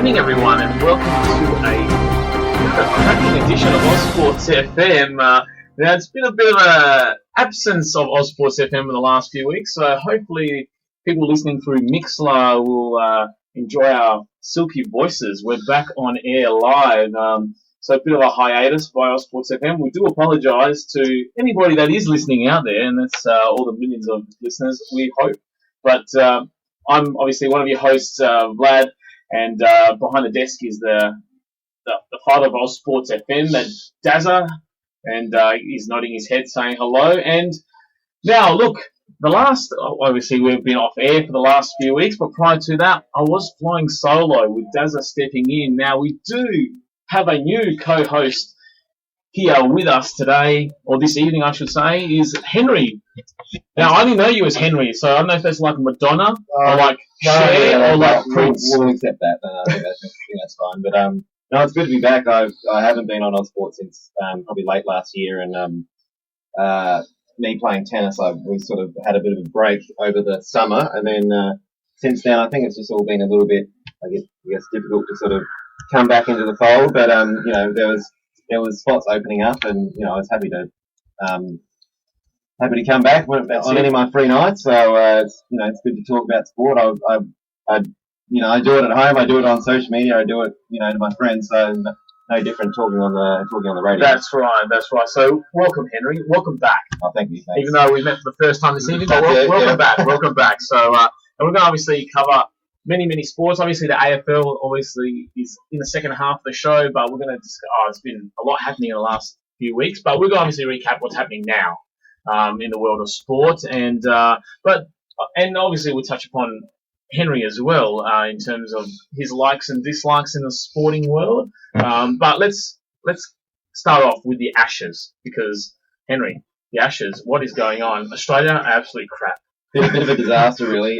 evening, everyone, and welcome to a cracking edition of Ozsports FM. Now, it's been a bit of an absence of Ozsports FM in the last few weeks, so hopefully people listening through Mixlr will enjoy our silky voices. We're back on air live, so a bit of a hiatus by Ozsports FM. We do apologise to anybody that is listening out there, and that's all the millions of listeners, we hope. But I'm obviously one of your hosts, Vlad, and behind the desk is the father of Ozsports FM, Dazza, and he's nodding his head saying hello. And now, look, obviously we've been off air for the last few weeks, but prior to that, I was flying solo with Dazza stepping in. Now, we do have a new co-host here with us today, or this evening, I should say, is Henry. Now, I didn't know you as Henry, so I don't know if that's like Madonna, or like Cher, or like Prince. We'll accept that. I think that's fine. But no, it's good to be back. I haven't been on Ozsports since probably late last year, and me playing tennis, we sort of had a bit of a break over the summer, and then since then, I think it's just all been a little bit, I guess, difficult to sort of come back into the fold. But there was spots opening up, and I was happy to come back on any of my free nights. So it's good to talk about sport. I do it at home. I do it on social media. I do it to my friends. So no different talking on the radio. That's right. So welcome, Henry. Welcome back. Oh, thank you. Thanks. Even though we met for the first time this evening, but welcome back. Welcome back. So and we're going to obviously cover many sports. Obviously, the AFL obviously is in the second half of the show, but we're going to discuss. It's been a lot happening in the last few weeks, but we're going to obviously recap what's happening now in the world of sport, and obviously we'll touch upon Henry as well in terms of his likes and dislikes in the sporting world. But let's start off with the Ashes, because Henry, the Ashes, what is going on? Australia are absolutely crap. A bit of a disaster, really.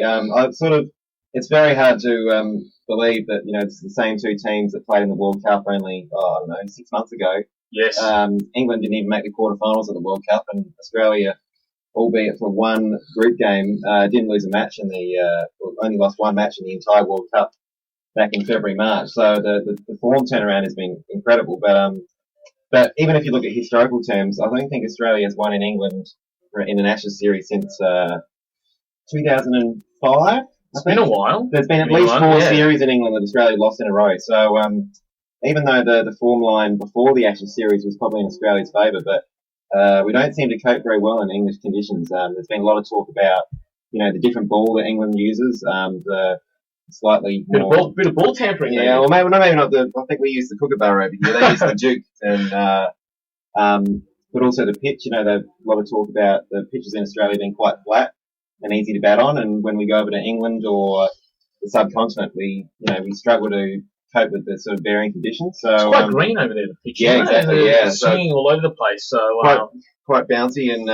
It's very hard to believe that it's the same two teams that played in the World Cup only 6 months ago. Yes. England didn't even make the quarterfinals of the World Cup, and Australia, albeit for one group game, didn't lose a match only lost one match in the entire World Cup back in February, March. So the form turnaround has been incredible. But even if you look at historical terms, I don't think Australia has won in England in an Ashes series since 2005. It's been a while. There's been at least four series in England that Australia lost in a row. So even though the form line before the Ashes series was probably in Australia's favour, but we don't seem to cope very well in English conditions. There's been a lot of talk about the different ball that England uses, the slightly more bit of ball tampering. Yeah, or maybe not. I think we use the kookaburra over here. They use the Duke, and but also the pitch. There's a lot of talk about the pitches in Australia being quite flat and easy to bat on, and when we go over to England or the subcontinent, we struggle to cope with the sort of varying conditions. So it's quite green over there, the pitch. Yeah, exactly. Yeah, swinging all over the place. So quite bouncy, and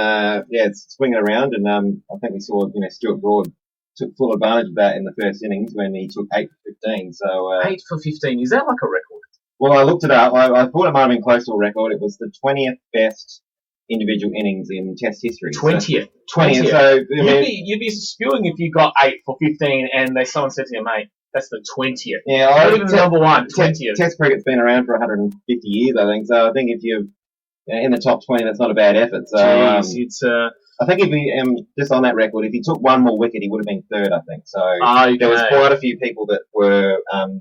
it's swinging around. And I think we saw Stuart Broad took full advantage of that in the first innings when he took 8 for 15. So 8 for 15, is that like a record? Well, I looked it up. I thought it might have been close to a record. It was the 20th best individual innings in Test history. 20th. So you'd be spewing if you got 8 for 15 and someone said to you, mate, that's the 20th. Yeah, not even number one, 20th. Test cricket's been around for 150 years, I think. So I think if you're in the top 20, that's not a bad effort. So I think if he just on that record, if he took one more wicket, he would have been third, I think. So there was quite a few people that were 8,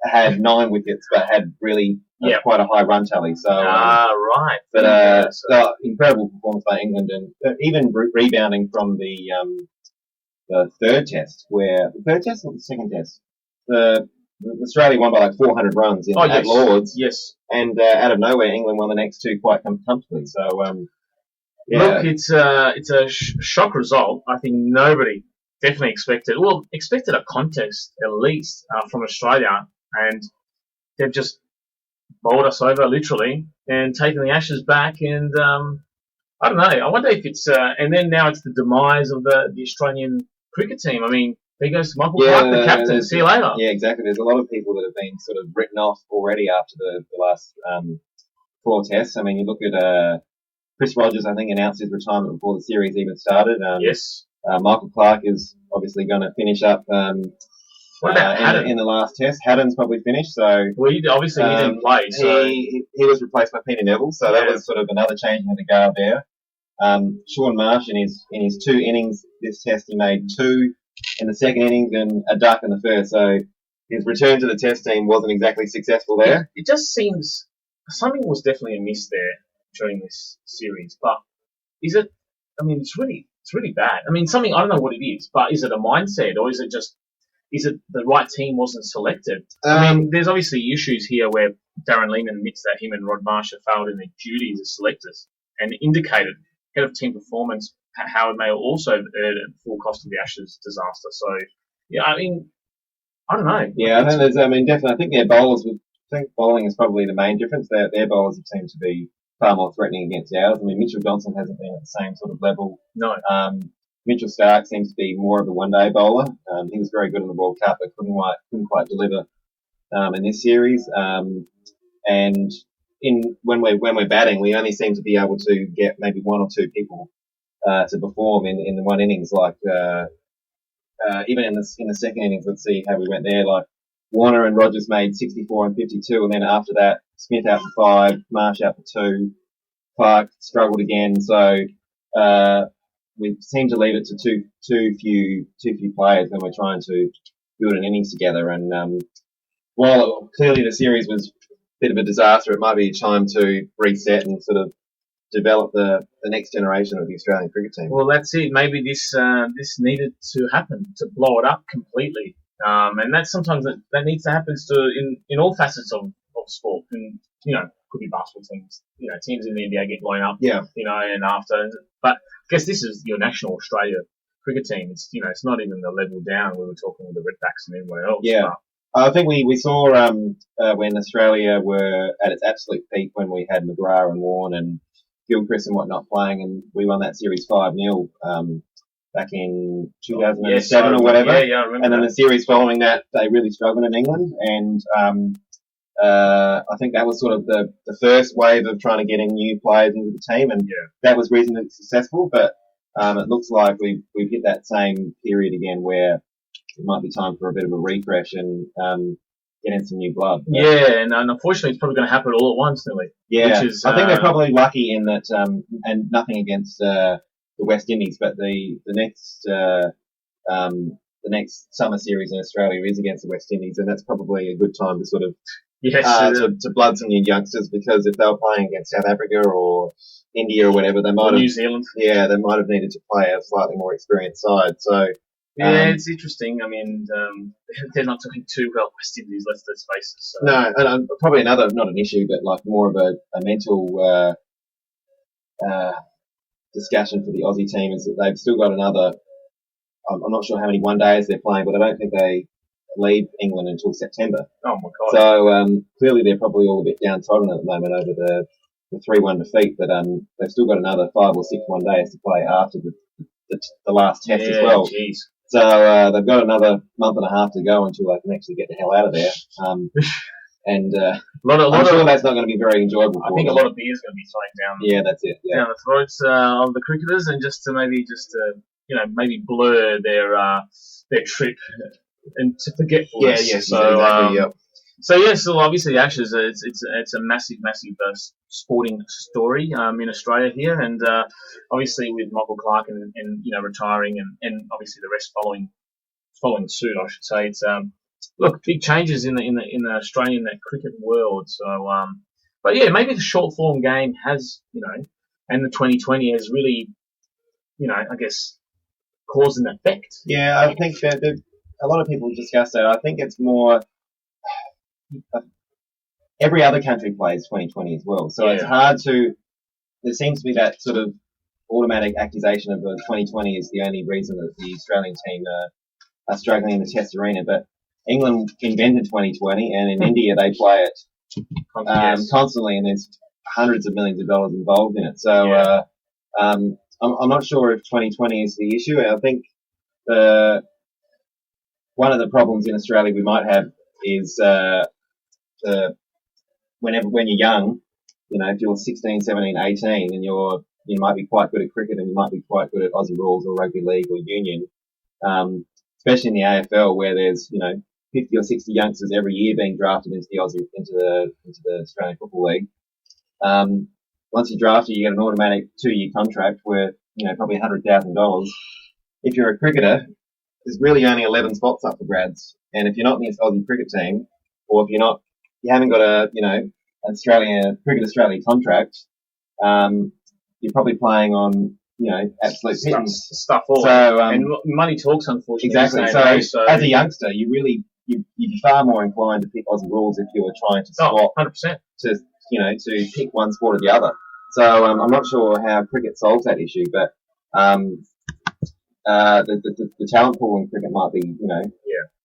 had 9 wickets, but had really quite a high run tally. So right. But so incredible performance by England, and even rebounding from the third test, the third test or the second test, Australia won by like 400 runs at Lords. Yes. And out of nowhere, England won the next two quite comfortably. So look, it's a shock result. I think nobody definitely expected a contest at least from Australia, and they've just bowled us over literally and taken the Ashes back. And I don't know. I wonder if it's and then now it's the demise of the Australian cricket team. I mean, there goes Michael Clarke, the captain. See you later. Yeah, exactly. There's a lot of people that have been sort of written off already after the last 4 tests. I mean, you look at Chris Rogers, I think, announced his retirement before the series even started. Yes. Michael Clarke is obviously going to finish up What about Haddon? In the last test? Haddon's probably finished, so... Well, he didn't play, so... He was replaced by Peter Neville, so that was sort of another changing of the guard there. Sean Marsh, in his 2 innings this test, he made 2 in the second innings and a duck in the first, so his return to the test team wasn't exactly successful there. It just seems... Something was definitely amiss there during this series, but is it... I mean, it's really bad. I mean, something, I don't know what it is, but is it a mindset, or is it the right team wasn't selected? I mean, there's obviously issues here where Darren Lehman admits that him and Rod Marsh have failed in their duties as selectors and indicated head of team performance, Howard Mayo also earned the full cost of the Ashes disaster. So, yeah, I mean, I don't know. Yeah, definitely. I think their bowlers I think bowling is probably the main difference. Their bowlers have seemed to be far more threatening against ours. I mean, Mitchell Johnson hasn't been at the same sort of level. No. Mitchell Starc seems to be more of a one-day bowler. He was very good in the World Cup, but couldn't quite deliver in this series. And when we're batting, we only seem to be able to get maybe 1 or 2 people to perform in the one innings. Like even in the second innings, let's see how we went there. Like Warner and Rogers made 64 and 52, and then after that, Smith out for 5, Marsh out for 2, Clark struggled again. So we seem to leave it to too few players when we're trying to build an innings together. And while clearly the series was a bit of a disaster, it might be time to reset and sort of develop the next generation of the Australian cricket team. Well, that's it. Maybe this needed to happen, to blow it up completely. And that's sometimes that needs to happen in all facets of sport. And, could be basketball teams. Teams in the NBA get blown up. Yeah. And after. But I guess this is your national Australia cricket team. It's, it's not even the level down. We were talking with the Redbacks and everywhere else. Yeah. I think we saw when Australia were at its absolute peak, when we had McGrath and Warne and Gilchrist and whatnot playing, and we won that series 5-0 back in 2007 or whatever. Yeah, I remember. And then the series following that, they really struggled in England, and I think that was sort of the first wave of trying to get in new players into the team, and that was reasonably successful. But it looks like we've hit that same period again where it might be time for a bit of a refresh and get in some new blood. Yeah, and unfortunately, it's probably going to happen all at once, nearly. Yeah, I think they're probably lucky in that, and nothing against the West Indies, but the next summer series in Australia is against the West Indies, and that's probably a good time to sort of to blood some new youngsters, because if they were playing against South Africa or India or whatever, they might have New Zealand. Yeah, they might have needed to play a slightly more experienced side. So. It's interesting. I mean, they're not doing too well, West Indies, let's face it. So. No, and probably another, not an issue, but like more of a mental discussion for the Aussie team is that they've still got another, I'm not sure how many one-days they're playing, but I don't think they leave England until September. Oh, my God. So clearly they're probably all a bit downtrodden at the moment over the 3-1 defeat, but they've still got another 5 or 6 one-days to play after the last test as well. Geez. So they've got another month and a half to go until they can actually get the hell out of there. And I'm sure that's not going to be very enjoyable. I think a lot of beer is going to be thrown down. Yeah, that's it. Yeah. Down the throats of the cricketers, and just to maybe blur their trip and to forgetfulness. Yeah. So exactly. Yep. So obviously Ashes, it's a massive sporting story in Australia here, and obviously with Michael Clark and retiring, and obviously the rest following suit, I should say. It's big changes in the Australian cricket world. So but yeah, maybe the short form game has and the 2020 has really I guess caused an effect. Yeah, I think that a lot of people discuss that. I think it's more. Every other country plays 2020 as well, so it's hard to. There seems to be that sort of automatic accusation of the 2020 is the only reason that the Australian team are struggling in the Test arena. But England invented 2020, and in India they play it constantly, and there's hundreds of millions of dollars involved in it. So I'm not sure if 2020 is the issue. I think one of the problems in Australia we might have is when you're young, if you're 16, 17, 18, and you might be quite good at cricket and you might be quite good at Aussie rules or rugby league or union, especially in the AFL where there's 50 or 60 youngsters every year being drafted into the Australian Football League. Once you're drafted, you get an automatic 2-year contract worth, probably $100,000. If you're a cricketer, there's really only 11 spots up for grads. And if you're not in the Aussie cricket team, or if you haven't got an Cricket Australia contract, you're probably playing on, absolute stuff all. So, and money talks, unfortunately. Exactly. So as a youngster, you'd be far more inclined to pick Aussie rules if you were trying to swap 100%. to pick one sport or the other. So I'm not sure how cricket solves that issue, but the talent pool in cricket might be,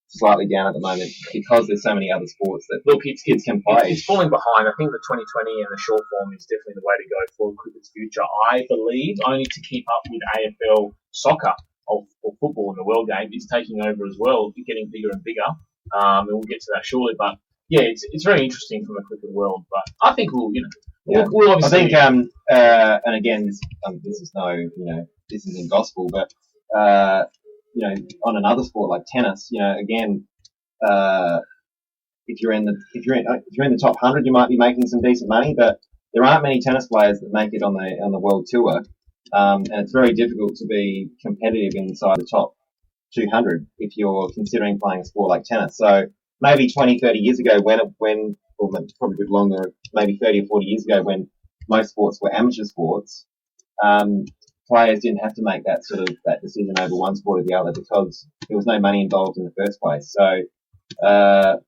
slightly down at the moment because there's so many other sports that kids can play. It's falling behind. I think the 2020 and the short form is definitely the way to go for cricket's future. I believe only to keep up with AFL soccer or football in the world game is taking over as well, getting bigger and bigger. And we'll get to that shortly. But yeah, it's very interesting from the cricket world. But I think we'll obviously. I think and again, this isn't gospel, but on another sport like tennis, again, if you're in the top 100, you might be making some decent money, but there aren't many tennis players that make it on the world tour, and it's very difficult to be competitive inside the top 200 if you're considering playing a sport like tennis. So maybe 20, 30 years ago, when or probably a bit longer, maybe 30 or 40 years ago, when most sports were amateur sports, players didn't have to make that decision over one sport or the other because there was no money involved in the first place. So,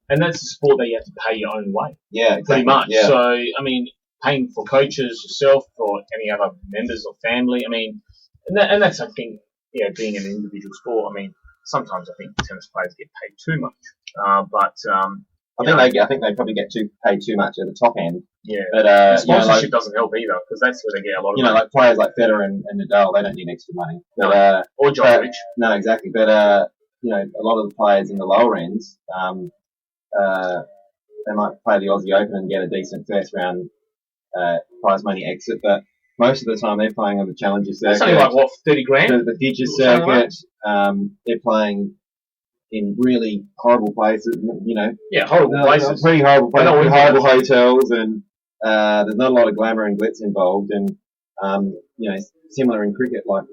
and that's a sport that you have to pay your own way. Yeah, exactly. Pretty much. Yeah. So, I mean, paying for coaches yourself or any other members or family. I mean, and that's I think, being an individual sport. I mean, sometimes I think tennis players get paid too much, but I think they probably get paid too much at the top end. Yeah, but sponsorship doesn't help either because that's where they get a lot of money. Like players like Federer and Nadal, they don't need extra money. But, or Djokovic. No, exactly. But a lot of the players in the lower ends, they might play the Aussie Open and get a decent first round prize money exit, but most of the time they're playing on the Challenger circuit. That's only like what, 30 grand? The Futures circuit. They're playing in really horrible places, horrible places. Pretty horrible places with horrible hotels, and there's not a lot of glamour and glitz involved. And similar in cricket, like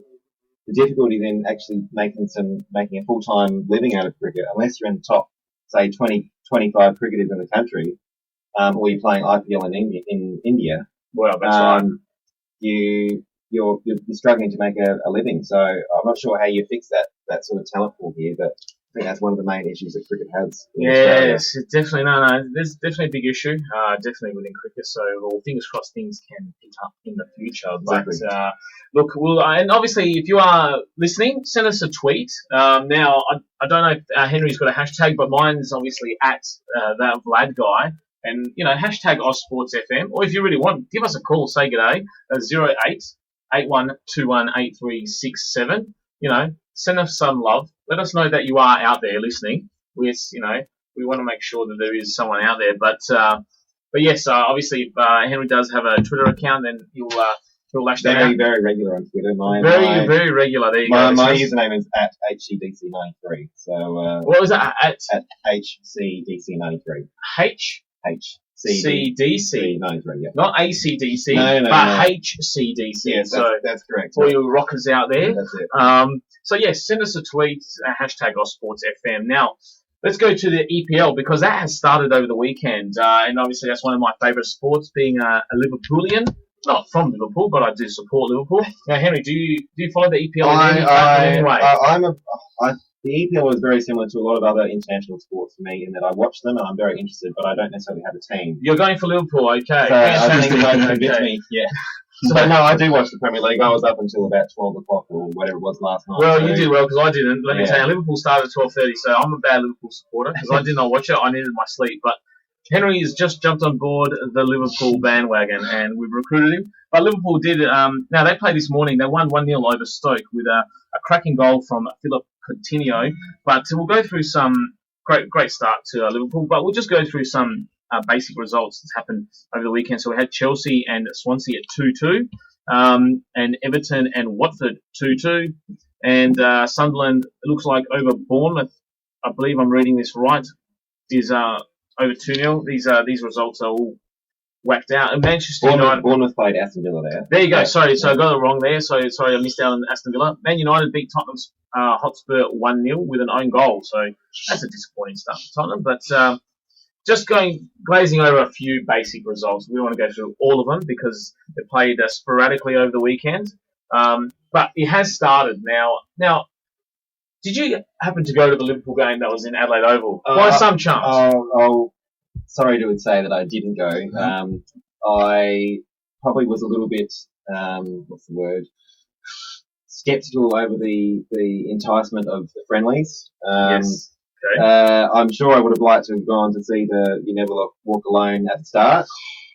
the difficulty then actually making a full-time living out of cricket, unless you're in the top, say 20, 25 cricketers in the country, or you're playing IPL in India. Well, that's right. You're struggling to make a living. So I'm not sure how you fix that sort of talent pool here, but I think that's one of the main issues that cricket has. Yes, definitely. No, there's definitely a big issue, definitely within cricket. So, fingers crossed things can pick up in the future. Exactly. But, look, and obviously, if you are listening, send us a tweet. Now, I don't know if Henry's got a hashtag, but mine's obviously at that Vlad guy. And, hashtag Ozsports FM. Or if you really want, give us a call, say g'day, 0881218367. Send us some love. Let us know that you are out there listening. We want to make sure that there is someone out there. But yes, obviously, if Henry does have a Twitter account, then he'll lash that out. Very regular on Twitter. Very regular. There you go. My username is at HCDC93. So what was that? At HCDC93. HCDC 93, yeah. Not ACDC, no, but HCDC. Yes, that's correct. For you rockers out there. That's it. So yes, send us a tweet, hashtag Ozsports FM. Now, let's go to the EPL because that has started over the weekend. And obviously that's one of my favourite sports, being a Liverpoolian. Not from Liverpool, but I do support Liverpool. Now, Henry, do you follow the EPL in any way? The EPL is very similar to a lot of other international sports for me in that I watch them and I'm very interested, but I don't necessarily have a team. You're going for Liverpool, okay. So I think it won't convince me, yeah. So no, I do watch the Premier League. I was up until about 12 o'clock or whatever it was last night. Well, you did well because I didn't. Let me tell you, Liverpool started at 12:30, so I'm a bad Liverpool supporter because I did not watch it. I needed my sleep, but Henry has just jumped on board the Liverpool bandwagon and we've recruited him. But Liverpool did, now they played this morning, they won 1-0 over Stoke with a cracking goal from Philip Coutinho. But we'll go through some great start to Liverpool, but we'll just go through some basic results that's happened over the weekend. So we had Chelsea and Swansea at 2-2, and Everton and Watford 2-2, and Sunderland, it looks like, over Bournemouth I believe I'm reading this right, is over 2-0. These results are all whacked out. And Manchester United. Bournemouth played Aston Villa there. There you go. Sorry, so I got it wrong there. So sorry, I missed out on Aston Villa. Man United beat Tottenham's Hotspur 1-0 with an own goal. So that's a disappointing start for Tottenham. But just glazing over a few basic results. We want to go through all of them because they played sporadically over the weekend. But it has started now. Now, did you happen to go to the Liverpool game that was in Adelaide Oval? By some chance? Sorry to say that I didn't go. I probably was a little bit, what's the word, sceptical over the enticement of the friendlies. Yes. Okay. I'm sure I would have liked to have gone to see the You Never Walk Alone at the start,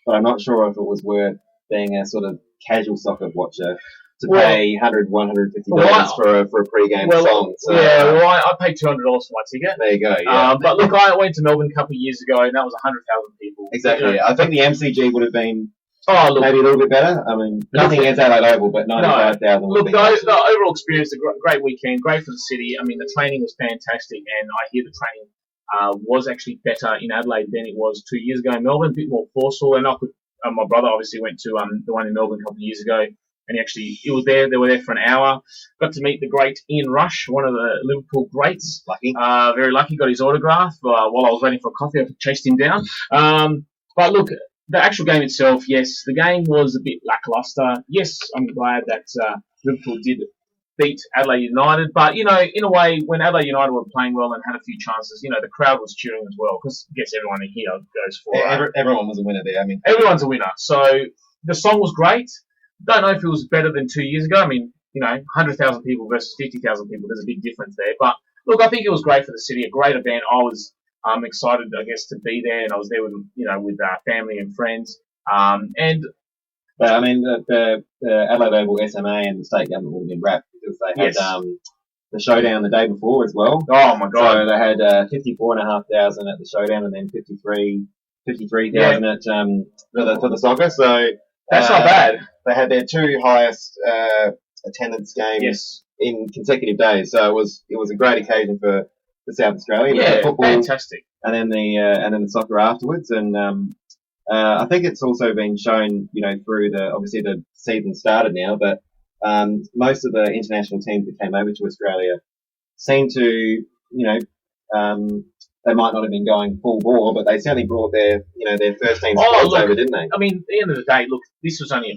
but I'm not sure if it was worth being a sort of casual soccer watcher to pay $100, $150 for a pre-game song. So, I paid $200 for my ticket. There you go. Yeah. But look, I went to Melbourne a couple of years ago, and that was 100,000 people. Exactly. Yeah. I think the MCG would have been maybe a little bit better. I mean, nothing against Adelaide Oval, but 95,000. Look, the overall experience, a great weekend, great for the city. I mean, the training was fantastic, and I hear the training was actually better in Adelaide than it was 2 years ago in Melbourne, a bit more forceful. And my brother obviously went to the one in Melbourne a couple of years ago. And he was there. They were there for an hour. Got to meet the great Ian Rush, one of the Liverpool greats. Lucky. Very lucky. Got his autograph while I was waiting for coffee. I chased him down. But look, the actual game itself, yes, the game was a bit lackluster. Yes, I'm glad that Liverpool did beat Adelaide United. But, in a way, when Adelaide United were playing well and had a few chances, the crowd was cheering as well. Because I guess everyone here goes for it. Everyone was a winner there. I mean, everyone's a winner. So the song was great. Don't know if it was better than 2 years ago. I mean, 100,000 people versus 50,000 people. There's a big difference there. But look, I think it was great for the city. A great event. I was excited, I guess, to be there, and I was there with family and friends. I mean, the Adelaide Oval SMA and the state government would have been wrapped because they had the showdown the day before as well. Oh my God! So they had 54,500 at the showdown, and then 53,000 at for the soccer. So. That's not bad. They had their two highest attendance games in consecutive days, so it was a great occasion for South Australia. Yeah, football, fantastic. And then the soccer afterwards, and I think it's also been shown, through obviously the season started now, but most of the international teams that came over to Australia seem to, they might not have been going full bore, but they certainly brought their first team squads over, didn't they? I mean, at the end of the day, look, this was only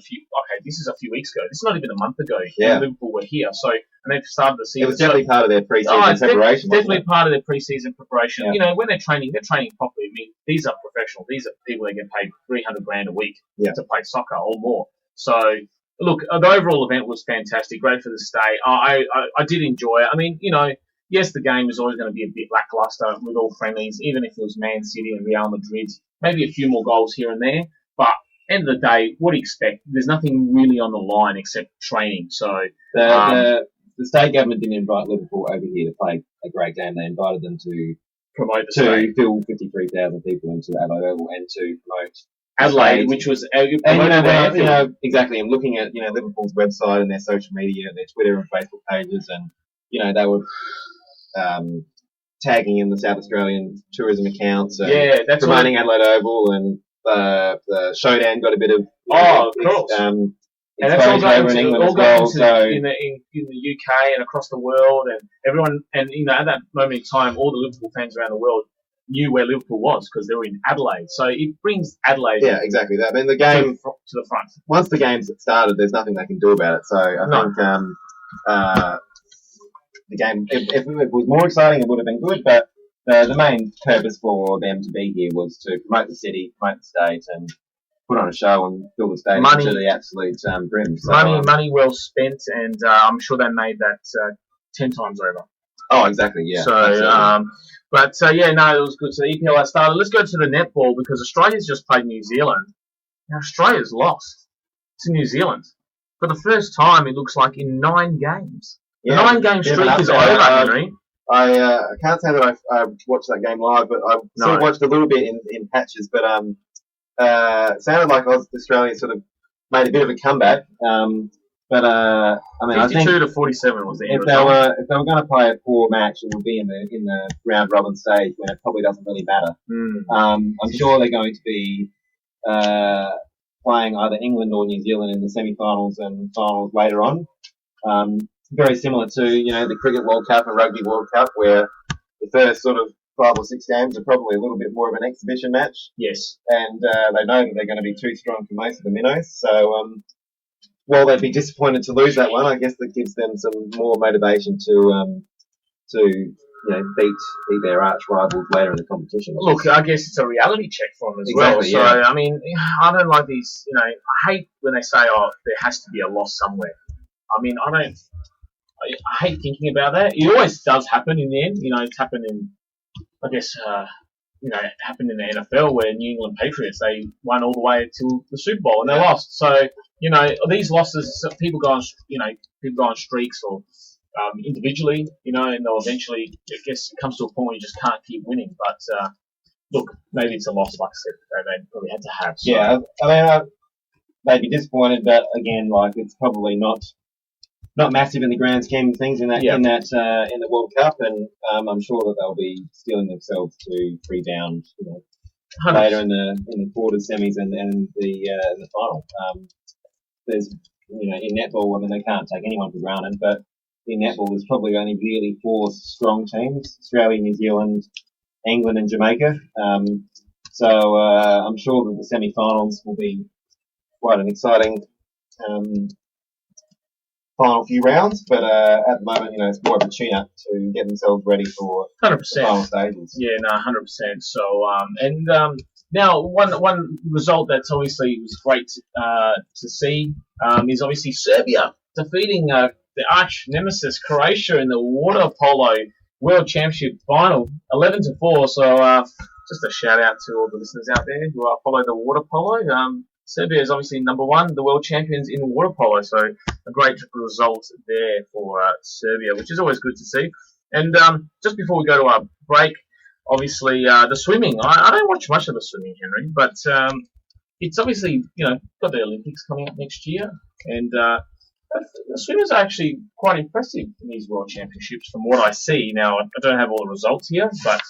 this is a few weeks ago. This is not even a month ago. Yeah. Liverpool were here. So, and they've started the season. It was definitely part of their pre-season preparation. Definitely part of their pre-season preparation. Yeah. When they're training properly. I mean, these are professionals. These are people that get paid $300,000 a week to play soccer or more. So, look, the overall event was fantastic. Great for the state. I did enjoy it. I mean, yes, the game is always going to be a bit lackluster with all friendlies, even if it was Man City and Real Madrid. Maybe a few more goals here and there. But end of the day, what do you expect? There's nothing really on the line except training. So the state government didn't invite Liverpool over here to play a great game. They invited them to promote the state. Fill 53,000 people into Adelaide Oval and to promote Adelaide, which was exactly. And looking at Liverpool's website and their social media, their Twitter and Facebook pages, and they were tagging in the South Australian tourism accounts, and that's promoting Adelaide Oval, and the showdown got a bit of of course. And that's all going in England all as well. So in the UK and across the world, and everyone, and at that moment in time, all the Liverpool fans around the world knew where Liverpool was because they were in Adelaide. So it brings Adelaide. Yeah, exactly. I mean, the game to the front. Once the game's started, there's nothing they can do about it. So I think the game, if it was more exciting, it would have been good. But the main purpose for them to be here was to promote the city, promote the state, and put on a show and fill the stadium to the absolute brim. So, money well spent, and I'm sure they made that 10 times over. Oh, exactly, yeah. So, it was good. So the EPL started. Let's go to the netball because Australia's just played New Zealand. Now, Australia's lost to New Zealand. For the first time, it looks like in 9 games. The 9-game streak is over, Henry. I can't say that I watched that game live, but I sort of watched a little bit in patches. But it sounded like Australia sort of made a bit of a comeback. But I mean, I think 52 to 47 was the end if result. they were going to play a poor match, it would be in the round robin stage when it probably doesn't really matter. I'm sure they're going to be playing either England or New Zealand in the semi-finals and finals later on. Very similar to the Cricket World Cup and Rugby World Cup, where the first sort of 5 or 6 games are probably a little bit more of an exhibition match. Yes. And they know that they're going to be too strong for most of the minnows. So while they'd be disappointed to lose that one, I guess that gives them some more motivation to beat their arch rivals later in the competition. Look, I guess it's a reality check for them as Exactly, well. So, yeah. I mean, I don't like these, I hate when they say, oh, there has to be a loss somewhere. I mean, I hate thinking about that. It always does happen in the end. It's happened in, I guess, it happened in the NFL where New England Patriots, they won all the way to the Super Bowl and they lost. So, these losses, people go on streaks or individually, and they'll eventually, I guess, it comes to a point where you just can't keep winning. But, look, maybe it's a loss, like I said, they probably had to have. So. Yeah, I mean, they'd be disappointed, but again, it's probably not massive in the grand scheme of things in the World Cup, and I'm sure that they'll be steeling themselves to 3 down, later in the quarters, semis, and the final. There's in netball, I mean, they can't take anyone for granted, but in netball there's probably only really 4 strong teams: Australia, New Zealand, England, and Jamaica. So I'm sure that the semi-finals will be quite an exciting final few rounds, but at the moment, it's more of a tune-up to get themselves ready for 100%. The final stages. Yeah, no, 100%. So, now one result that's obviously was great to see is obviously Serbia defeating the arch nemesis Croatia in the water polo World Championship final, 11-4. So, just a shout out to all the listeners out there who follow the water polo. Serbia is obviously number 1, the world champions in water polo, so a great result there for Serbia, which is always good to see. And just before we go to our break, obviously the swimming. I don't watch much of the swimming, Henry, but it's obviously got the Olympics coming up next year, and the swimmers are actually quite impressive in these world championships from what I see. Now I don't have all the results here, but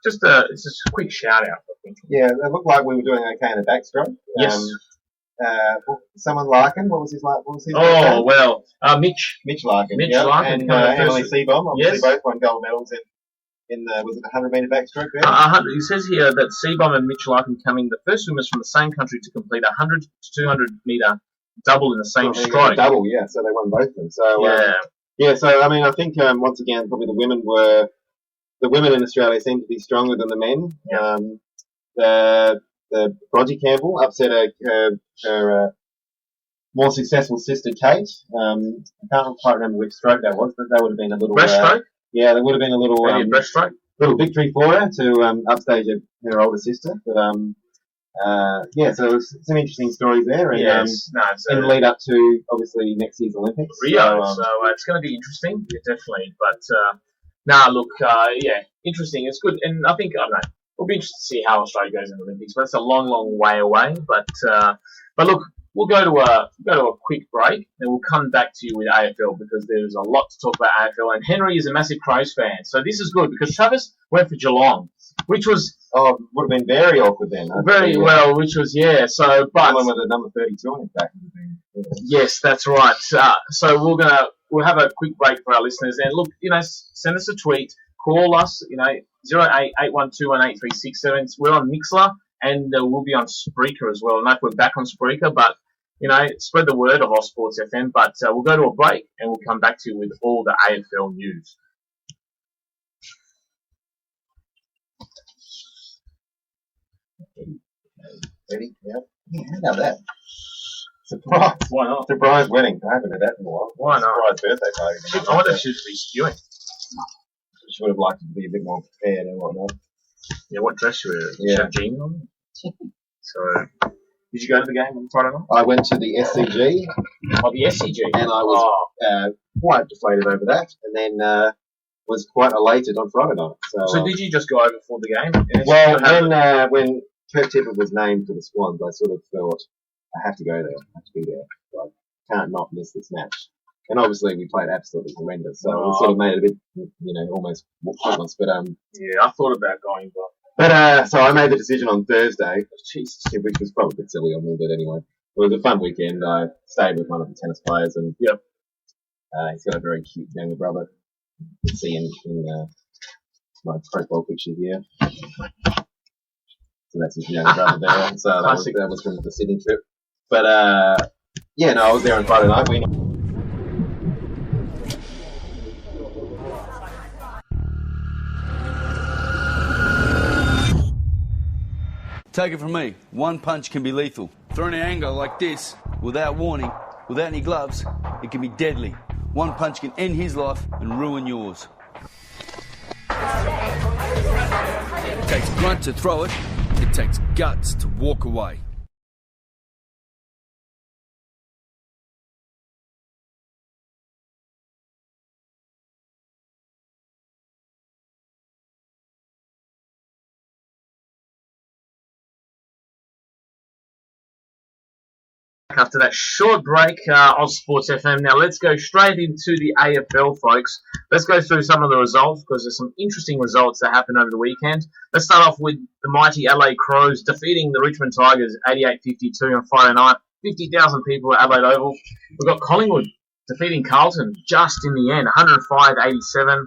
it's just a quick shout out, I think. Yeah, it looked like we were doing okay in the backstroke. Yes. Someone Larkin, what was his name? Oh, well, Mitch Larkin. Mitch yeah. Larkin. And Emily Seebohm, obviously yes. both won gold medals in the, was it the 100-metre backstroke there? It says here that Seebohm and Mitch Larkin coming the first swimmers from the same country to complete a 100 to 200-metre double in the same stroke. Double, yeah, so they won both of them. So, so I mean, I think once again, probably the women in Australia seem to be stronger than the men. Yeah. The Brodie Campbell upset her more successful sister Kate. I can't quite remember which stroke that was, but that would have been a little breaststroke. Yeah, there would have been a little breaststroke. Little victory for her to upstage her older sister. But so some interesting stories there. And, in the lead up to obviously next year's Olympics. Rio. So it's going to be interesting, definitely. But interesting. It's good, and I think we'll be interested to see how Australia goes in the Olympics. But it's a long, long way away. But look, we'll go to a quick break, and we'll come back to you with AFL because there's a lot to talk about AFL. And Henry is a massive Crows fan, so this is good because Travis went for Geelong, which was would have been very awkward then. Which was So, but someone with a number 32 on his back would have been. Yeah. Yes, that's right. So we'll have a quick break for our listeners, and look, send us a tweet, call us, 0881218367. We're on Mixler. And we'll be on Spreaker as well. I don't know if we're back on Spreaker, but, spread the word of Ozsports FM. But we'll go to a break, and we'll come back to you with all the AFL news. Ready? Yeah. How about that? Surprise. Why not? Surprise wedding. I haven't had that in a while. Why not? Surprise birthday party. I wonder if she should be skewing. She would have liked to be a bit more prepared and whatnot. Yeah, what dress you wear? Yeah. She have jeans on? So, did you go to the game on Friday night? I went to the SCG. Oh, the SCG. And I was quite deflated over that. And then was quite elated on Friday night. So did you just go over for the game? Well, when Kurt Tippett was named for the Swans, I sort of thought, I have to go there. I have to be there. So I can't not miss this match. And obviously we played absolutely horrendous, so it sort of made it a bit, almost more pointless. But yeah, I thought about going, but so I made the decision on Thursday, which was probably a bit silly on me, but anyway, it was a fun weekend. I stayed with one of the tennis players, and he's got a very cute younger brother. You can see him in my profile picture here. So that's his younger brother there. So that was from the Sydney trip. But I was there on Friday night. Take it from me, one punch can be lethal. Thrown in anger like this, without warning, without any gloves, it can be deadly. One punch can end his life and ruin yours. It takes grunt to throw it, it takes guts to walk away. After that short break, Ozsports FM. Now let's go straight into the AFL, folks. Let's go through some of the results because there's some interesting results that happened over the weekend. Let's start off with the mighty Adelaide Crows defeating the Richmond Tigers 88-52 on Friday night. 50,000 people at Adelaide Oval. We've got Collingwood defeating Carlton just in the end, 105-87.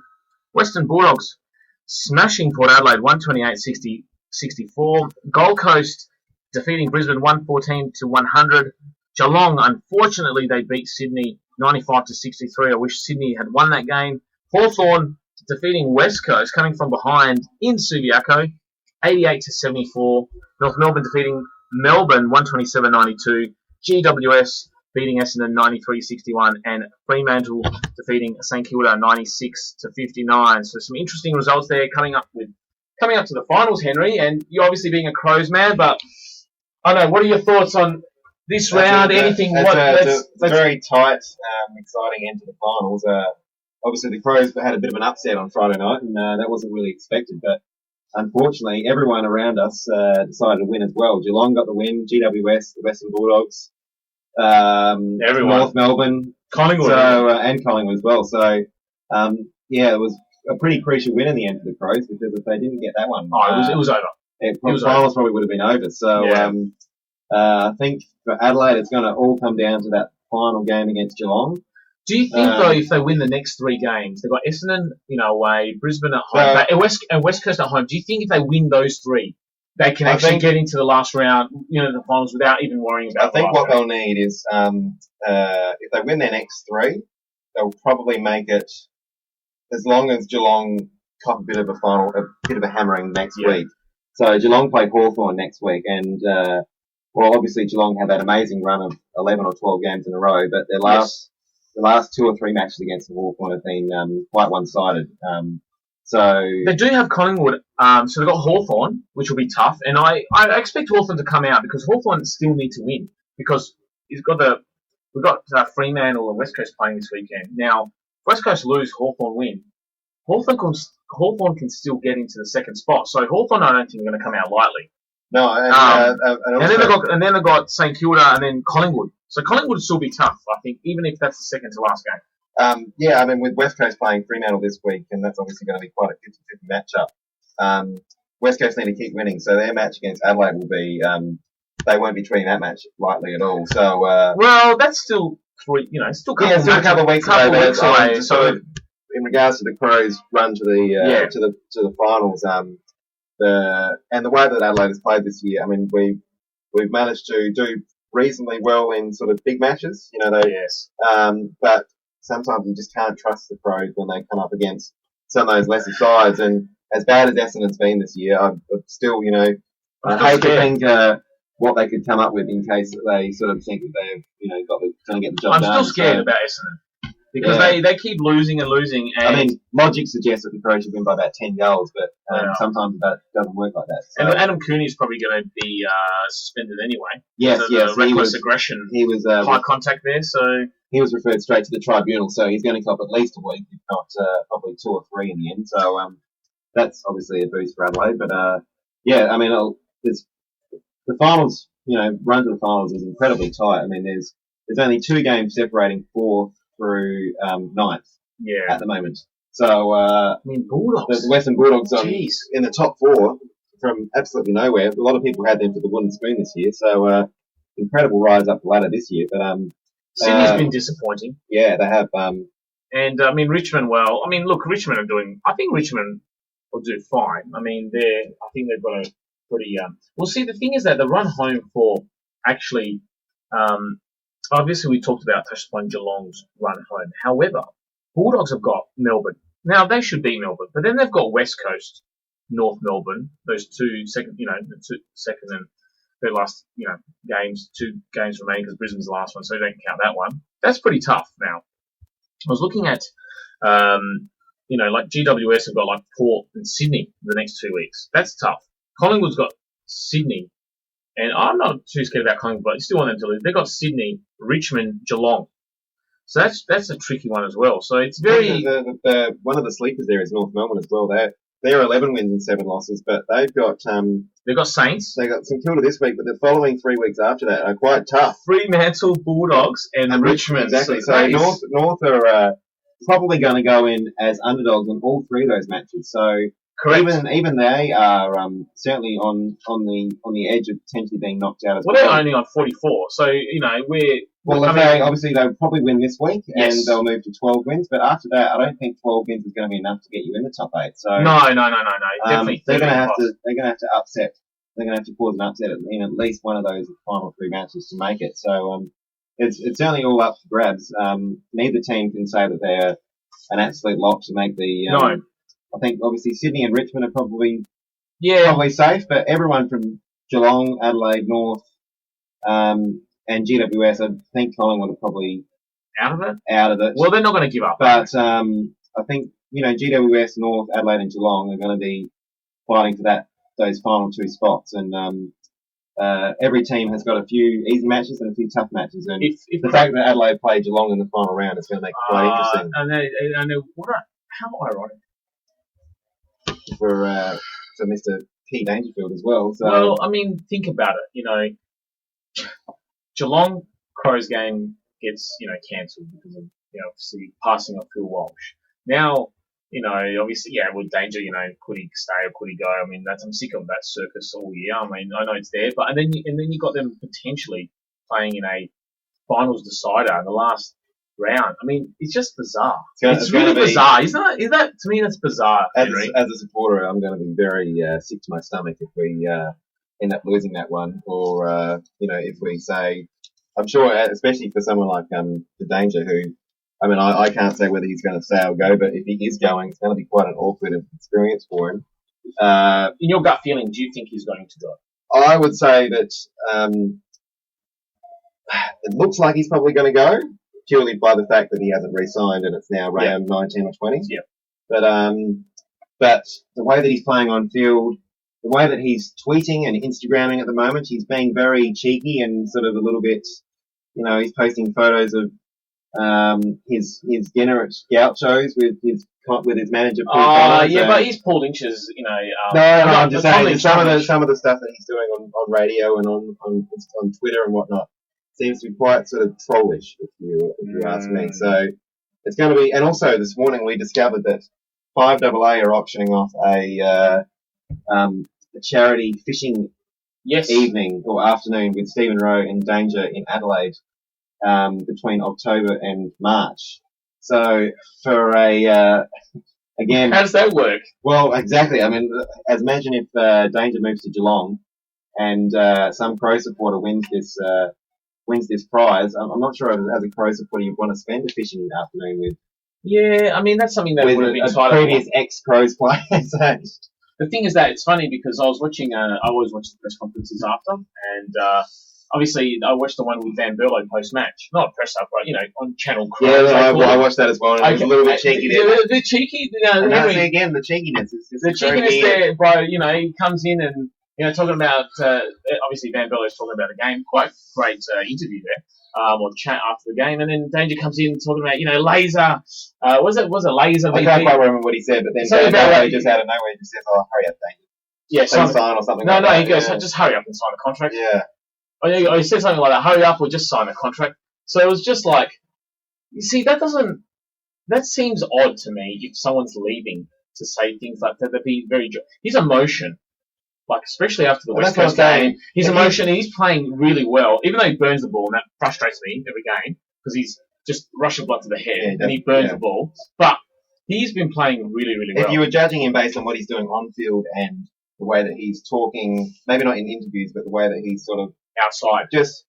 Western Bulldogs smashing Port Adelaide 128-64. Gold Coast defeating Brisbane 114-100. Geelong, unfortunately, they beat Sydney 95-63. I wish Sydney had won that game. Hawthorn defeating West Coast, coming from behind in Subiaco, 88-74. North Melbourne defeating Melbourne 127-92. GWS beating Essendon 93-61, and Fremantle defeating St Kilda 96-59. So some interesting results there coming up to the finals, Henry. And you obviously being a Crows man, but I don't know. What are your thoughts on this round? Anything? It's a very tight, exciting end to the finals. Obviously, the Crows had a bit of an upset on Friday night, and that wasn't really expected. But unfortunately, everyone around us decided to win as well. Geelong got the win. GWS, the Western Bulldogs, North Melbourne, Collingwood, and Collingwood as well. So, it was a pretty crucial win in the end for the Crows, because if they didn't get that one, it was over. Finals probably would have been over. So I think for Adelaide, it's going to all come down to that final game against Geelong. Do you think, though, if they win the next three games, they've got Essendon, away, Brisbane at home, and West Coast at home, do you think if they win those three, they can actually get into the last round, the finals, without even worrying about I think what they'll need is, if they win their next three, they'll probably make it, as long as Geelong cop a bit of a hammering next week. So Geelong play Hawthorn next week, and obviously Geelong had that amazing run of 11 or 12 games in a row, but the last two or three matches against the Hawthorn have been quite one-sided. So they do have Collingwood, so they've got Hawthorn, which will be tough, and I expect Hawthorn to come out, because Hawthorn still need to win, because we've got Fremantle and West Coast playing this weekend. Now, West Coast lose, Hawthorn win. Hawthorn can still get into the second spot. So Hawthorn, I don't think, are going to come out lightly. No, and then they've got St Kilda and then Collingwood. So Collingwood will still be tough, I think, even if that's the second to last game. with West Coast playing Fremantle this week, and that's obviously going to be quite a 50-50 matchup. West Coast need to keep winning, so their match against Adelaide will be. They won't be treating that match lightly at all. So that's still still a couple of weeks away. So in regards to the Crows' run to the finals, and the way that Adelaide has played this year, I mean, we've managed to do reasonably well in sort of big matches, but sometimes you just can't trust the Crows when they come up against some of those lesser sides. And as bad as Essendon's been this year, I'm still, I hate to think what they could come up with in case they sort of think that they've, going to get the job done. I'm still scared about Essendon. Because they keep losing and losing. And I mean, logic suggests that the Crows should win by about 10 goals, but sometimes that doesn't work like that. So. And Adam Cooney's probably going to be suspended anyway. Yes. Reckless aggression. He was high contact there, so he was referred straight to the tribunal. So he's going to cop at least a week, if not probably 2 or 3 in the end. So that's obviously a boost for Adelaide. But I mean, the finals, run to the finals is incredibly tight. I mean, there's there's only 2 games separating 4th through 9th at the moment. So, I mean, Bulldogs. The Western Bulldogs in the top 4 from absolutely nowhere. A lot of people had them for the wooden spoon this year, so incredible rise up the ladder this year. But Sydney's been disappointing. Yeah, they have. And I mean, Richmond. Well, I mean, look, Richmond are doing. I think Richmond will do fine. I mean, I think they've got a pretty. Well, see, the thing is that the run home for actually. Obviously, we talked about touched upon Geelong's run home. However, Bulldogs have got Melbourne. Now they should be Melbourne, but then they've got West Coast, North Melbourne. Those the second and third last, games. 2 games remaining because Brisbane's the last one, so you don't count that one. That's pretty tough. Now, I was looking at, like GWS have got like Port and Sydney the next 2 weeks. That's tough. Collingwood's got Sydney. And I'm not too scared about Collingwood, but I still want them to lose. They've got Sydney, Richmond, Geelong. So that's a tricky one as well. So it's very... The one of the sleepers there is North Melbourne as well. They're 11 wins and 7 losses, but they've got... they've got Saints. They've got St Kilda this week, but the following 3 weeks after that are quite tough. Fremantle, Bulldogs, and Richmond. Exactly. So North are probably going to go in as underdogs in all 3 of those matches. So... Correct. Even they are certainly on the edge of potentially being knocked out as well. Well, they're only on 44, so we're. Obviously they'll probably win this week, and they'll move to 12 wins. But after that, I don't think 12 wins is going to be enough to get you in the top 8. So no. Definitely, they're going to have to. They're going to have to upset. They're going to have to cause an upset in at least one of those final 3 matches to make it. So it's certainly all up for grabs. Neither team can say that they're an absolute lock to make the. No. I think obviously Sydney and Richmond are probably safe, but everyone from Geelong, Adelaide, North, and GWS, I think Collingwood are probably out of it. Well, they're not going to give up. But I think GWS, North, Adelaide, and Geelong are going to be fighting for those final 2 spots, and every team has got a few easy matches and a few tough matches, and the fact that Adelaide play Geelong in the final round is going to make it quite interesting. And how ironic. For Mr. P. Dangerfield as well. So. Well, I mean, think about it. Geelong Crows game gets cancelled because of obviously passing of Phil Walsh. Now, obviously, with Danger, could he stay or could he go? I mean, I'm sick of that circus all year. I mean, I know it's there, but and then you got them potentially playing in a finals decider in the last round. I mean, it's just bizarre. It's really bizarre, isn't it? Is that, to me, that's bizarre. As a supporter, I'm going to be very sick to my stomach if we end up losing that one, or if we say, I'm sure, especially for someone like the Danger, who, I mean, I can't say whether he's going to stay or go, but if he is going, it's going to be quite an awkward experience for him. In your gut feeling, do you think he's going to go? I would say that it looks like he's probably going to go, purely by the fact that he hasn't re-signed and it's now round 19 or 20. Yeah. But the way that he's playing on field, the way that he's tweeting and Instagramming at the moment, he's being very cheeky and sort of a little bit, he's posting photos of his dinner at Gauchos with his manager. But he's pulled inches, No, I'm just saying some of the stuff that he's doing on radio and on Twitter and whatnot seems to be quite sort of trollish, if you ask me. So it's going to be, and also this morning we discovered that 5AA are auctioning off a charity fishing evening or afternoon with Stephen Rowe and Danger in Adelaide between October and March. So for again, how does that work? Well, exactly. I mean, imagine if Danger moves to Geelong and some Crow supporter wins this prize. I'm not sure as a Crow supporter you'd want to spend a fishing afternoon with. Yeah, I mean, that's something that would have been tied previous ex-Crows players. The thing is that it's funny because I was watching, I always watch the press conferences after, and obviously I watched the one with Van Berlo post-match. Not press up, but, on Channel Crows. Yeah, I watched that as well, and it was a little bit cheeky there. The cheeky, again, the cheekiness. The cheekiness there, bro, he comes in and, talking about, obviously Van Berlo's talking about a game. Quite great interview there, or chat after the game. And then Danger comes in talking about, laser. Was it laser? I can't quite remember what he said, but then Van Berlo just out of nowhere just says, hurry up, Danger. Yeah, sign or something No, he goes, just hurry up and sign the contract. Yeah. Or he said something like that, hurry up or just sign the contract. So it was just like, you see, that seems odd to me if someone's leaving to say things like that. That'd be his emotion, like especially after the Well, West that's Coast what I'm saying. game, his emotion, he's playing really well, even though he burns the ball, and that frustrates me every game because he's just rushing blood to the head and he burns the ball. But he's been playing really, really well. If you were judging him based on what he's doing on field and the way that he's talking, maybe not in interviews, but the way that he's sort of outside, just,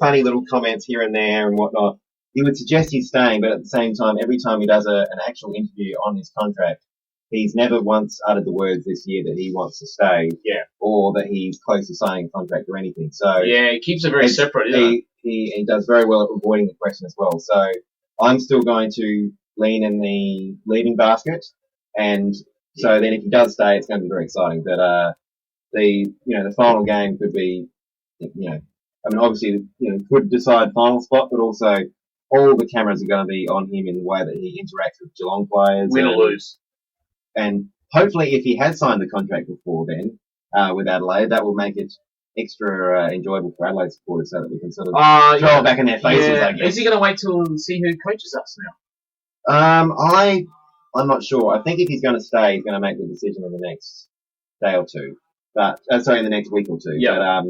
funny little comments here and there and whatnot, he would suggest he's staying, but at the same time, every time he does an actual interview on his contract, he's never once uttered the words this year that he wants to stay, or that he's close to signing a contract or anything. So he keeps it very separate. He does very well at avoiding the question as well. So I'm still going to lean in the leaving basket, and so then if he does stay, it's going to be very exciting. But the final game could be, obviously, could decide final spot, but also all the cameras are going to be on him in the way that he interacts with Geelong players. Win or lose. And hopefully, if he has signed the contract before then with Adelaide, that will make it extra enjoyable for Adelaide supporters, so that we can sort of throw it back in their faces. I guess. Is he going to wait till see who coaches us now? I'm not sure. I think if he's going to stay, he's going to make the decision in the next day or two. But in the next week or two. Yeah.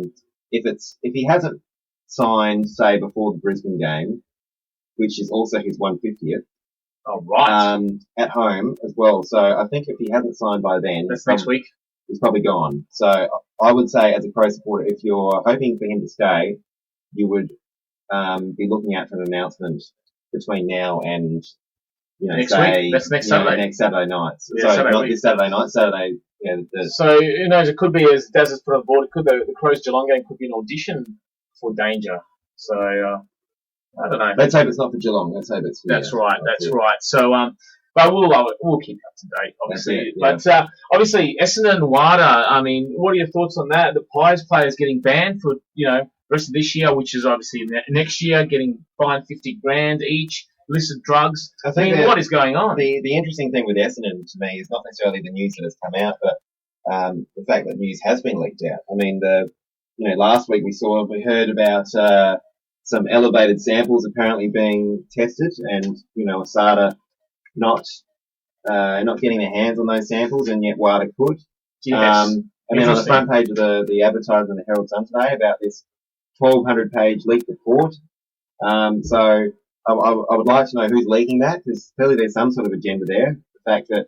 But if he hasn't signed, say, before the Brisbane game, which is also his 150th. Oh, right. At home as well. So I think if he hasn't signed by then, that's next week. He's probably gone. So I would say, as a Crow supporter, if you're hoping for him to stay, you would be looking out for an announcement between now and next week. That's next Saturday. Next Saturday night. Yeah, so not this Saturday night. Saturday. Yeah. So who knows? It could be, as Daz has put on board. It could the Crows Geelong game could be an audition for Danger. So I don't know. Let's hope it's not for Geelong. Let's hope it's. That's right. So but we'll keep up to date, obviously. But obviously, Essendon and WADA. I mean, what are your thoughts on that? The Pies players getting banned for the rest of this year, which is obviously next year, getting fined $50,000 each. Illicit drugs. I mean, what is going on? The interesting thing with Essendon to me is not necessarily the news that has come out, but the fact that news has been leaked out. I mean, last week we heard about some elevated samples apparently being tested, and Asada not getting their hands on those samples, and yet WADA could. Yes. And then on the front page of the Advertiser and the Herald Sun today about this 1,200-page leaked report. So I would like to know who's leaking that, because clearly there's some sort of agenda there. The fact that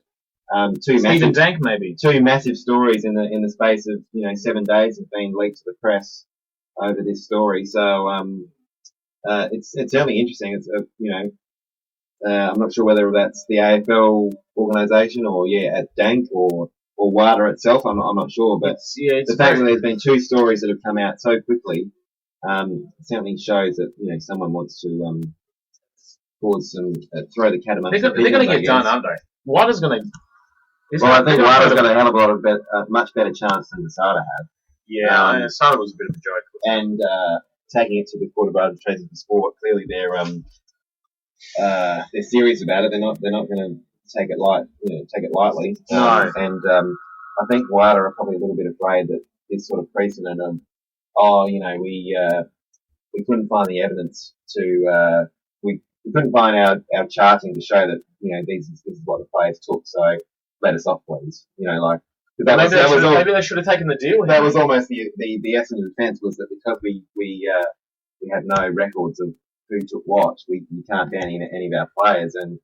Stephen Dank maybe two massive stories in the space of 7 days have been leaked to the press over this story. So it's certainly interesting. It's I'm not sure whether that's the AFL organisation or at Dank or WADA itself. I'm not sure, but the fact that there's been two stories that have come out so quickly certainly shows that someone wants to cause some throw the cat amongst they're going to get done, aren't they? WADA's going to. Well, I think WADA's got a hell of a lot of much better chance than Asada had. Yeah, Asada was a bit of a joke. And taking it to the Court of Arbitration for Sport, clearly they're serious about it. They're not going to take it lightly. No. And I think WADA are probably a little bit afraid that this sort of precedent of we couldn't find the evidence to we couldn't find our charting to show that this is what the players took, so let us off, please. Maybe they should have taken the deal. That was almost the Essendon defence, was that because we had no records of who took what, we can't ban any of our players, and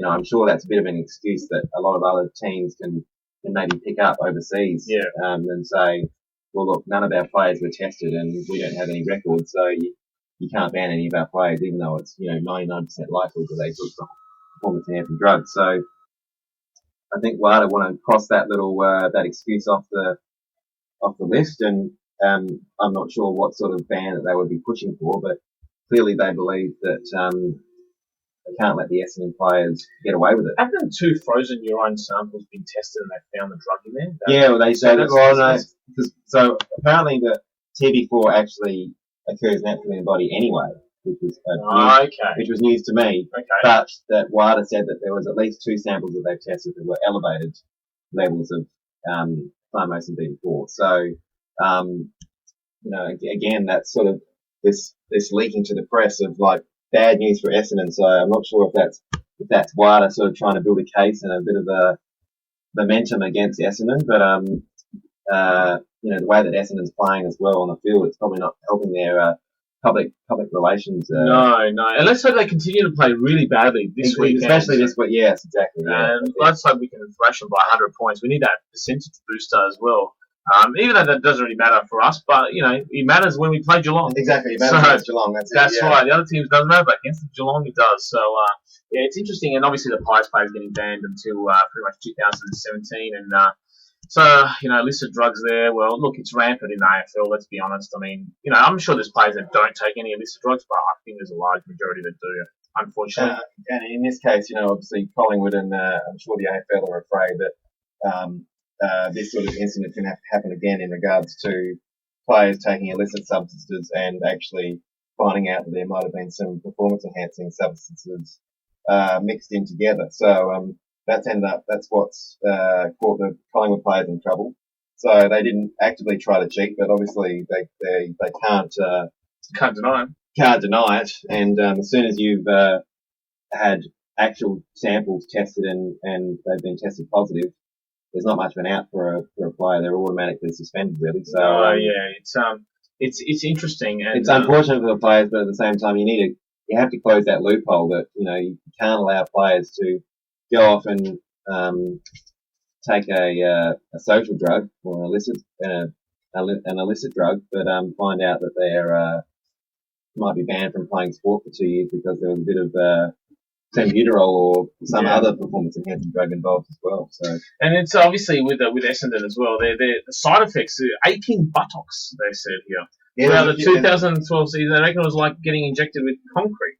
I'm sure that's a bit of an excuse that a lot of other teams can maybe pick up overseas, and say, well, look, none of our players were tested and we don't have any records, so you can't ban any of our players, even though it's 99% likely that they took performance-enhancing drugs. So I think WADA want to cross that little that excuse off the list, and I'm not sure what sort of ban that they would be pushing for, but clearly they believe that they can't let the Essendon players get away with it. Haven't two frozen urine samples been tested and they found the drug in there? Yeah, well, they say that. Well, no, so apparently the TB4 actually occurs naturally in the body anyway, which was news to me. Okay. But that WADA said that there was at least two samples that they've tested that were elevated levels of thymosin B4. So, again, that's sort of this leaking to the press of like bad news for Essendon. So I'm not sure if that's Wada sort of trying to build a case and a bit of a momentum against Essendon, but the way that Essendon's playing as well on the field, it's probably not helping their public relations. No. And let's hope they continue to play really badly this week. Especially this week, yes, exactly. Yeah. And let's hope we can thrash them by 100 points. We need that percentage booster as well. Even though that doesn't really matter for us, but, it matters when we play Geelong. Exactly, it matters against Geelong. That's right. The other teams doesn't matter, but against Geelong it does. So, it's interesting. And obviously the Pies players getting banned until pretty much 2017. And illicit drugs there. Well, look, it's rampant in the AFL, let's be honest. I mean, I'm sure there's players that don't take any illicit drugs, but I think there's a large majority that do, unfortunately. And in this case, obviously Collingwood and I'm sure the AFL are afraid that this sort of incident can happen again in regards to players taking illicit substances and actually finding out that there might have been some performance-enhancing substances mixed in together. So that's what's caught the Collingwood players in trouble. So they didn't actively try to cheat, but obviously they can't deny it. Can't deny it. And as soon as you've had actual samples tested and they've been tested positive, there's not much of an out for a player. They're automatically suspended, really. So it's interesting. And, it's unfortunate for the players, but at the same time, you have to close that loophole that you can't allow players to go off and take a social drug or an illicit drug, but find out that they're might be banned from playing sport for 2 years because there was a bit of Sambuterol or some other performance-enhancing drug involved as well. So, and it's obviously with Essendon as well. The side effects are aching buttocks. They said here. Yeah, the 2012 season, I reckon it was like getting injected with concrete.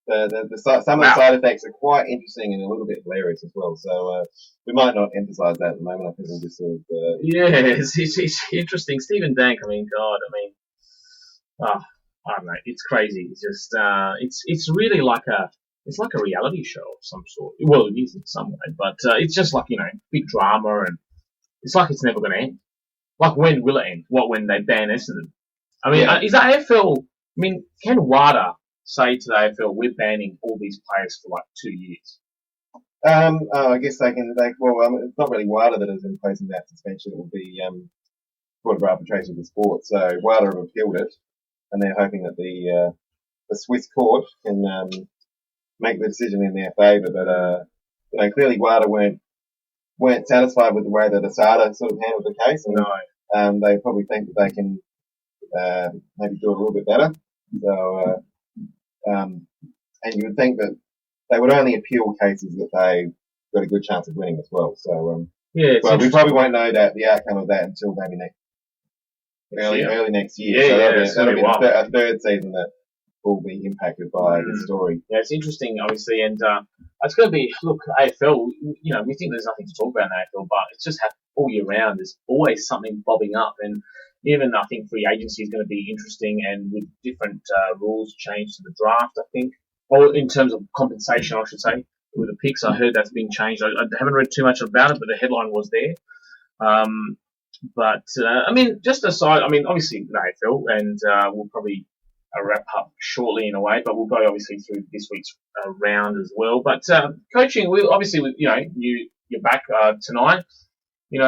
Some of the side effects are quite interesting and a little bit hilarious as well. So we might not emphasise that at the moment. I think we'll just sort of. It's interesting. Stephen Dank. I mean, God. I don't know. It's crazy. It's just it's really like a reality show of some sort. Well, it is in some way, but it's just like big drama, and it's like it's never going to end. Like, when will it end? When they ban Essendon? I mean, is the AFL? I mean, can WADA say to the AFL, we're banning all these players for like 2 years? I guess they can. It's not really WADA that is imposing that suspension. It will be Court of Arbitration for Sport. So WADA have appealed it, and they're hoping that the Swiss court can make the decision in their favour. But clearly WADA weren't satisfied with the way that ASADA sort of handled the case, and they probably think that they can maybe do it a little bit better. So. And you would think that they would only appeal cases that they've got a good chance of winning as well. So, we probably won't know the outcome of that until maybe early next year. So that'll be a third season that will be impacted by this story. Yeah, it's interesting, obviously, and it's going to be, look, AFL, we think there's nothing to talk about in AFL, but it's just all year round. There's always something bobbing up, and even I think free agency is going to be interesting, and with different rules changed to the draft, I think, or in terms of compensation, I should say, with the picks. I heard that's been changed. I haven't read too much about it, but the headline was there. Just aside, obviously the AFL, and we'll probably wrap up shortly in a way, but we'll go obviously through this week's round as well. But coaching, you're back tonight. Do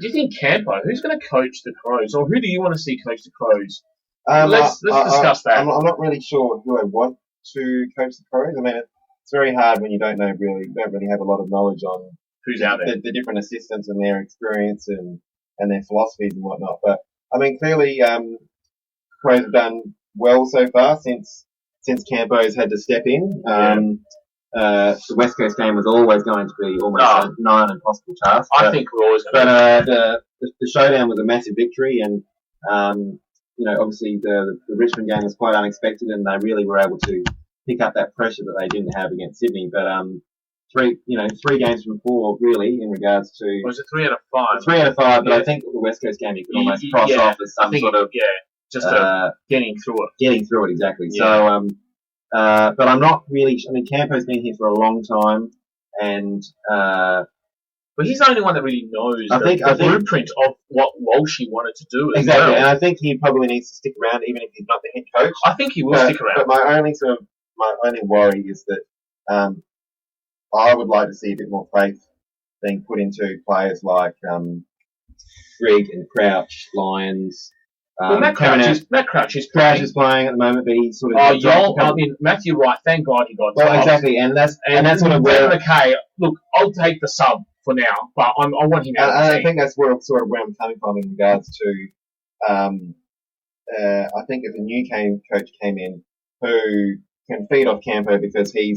you think Campo, who's going to coach the Crows, or who do you want to see coach the Crows? Let's discuss that. I'm not really sure who I want to coach the Crows. I mean, it's very hard when you don't really have a lot of knowledge on who's out there, the different assistants and their experience and their philosophies and whatnot. But I mean, clearly, Crows have done well so far since Campo's had to step in. The West Coast game was always going to be almost a nigh impossible task. I think we're always going to. But the showdown was a massive victory, and obviously the Richmond game was quite unexpected, and they really were able to pick up that pressure that they didn't have against Sydney. But 3 games from 4 really in regards to. Was it 3 out of 5? 3 out of 5, but I think the West Coast game you could almost cross off as some sort of getting through it. Getting through it, exactly. Yeah. So. But I'm not really. I mean, Campo's been here for a long time, and But he's the only one that really knows I think blueprint of what Walshy wanted to do. Exactly, well. and I think he probably needs to stick around, even if he's not the head coach. I think he will stick around. But my only worry is that I would like to see a bit more faith being put into players like Grigg and Crouch, Lyons. Matt Crouch is Crouch is playing at the moment, but he's sort of. Matthew Wright. Thank God he got. Well, exactly, and that's sort of where. Okay, look, I'll take the sub for now, but I want him out. I think that's where I'm coming from in regards to. I think if a new coach came in who can feed off Campo because he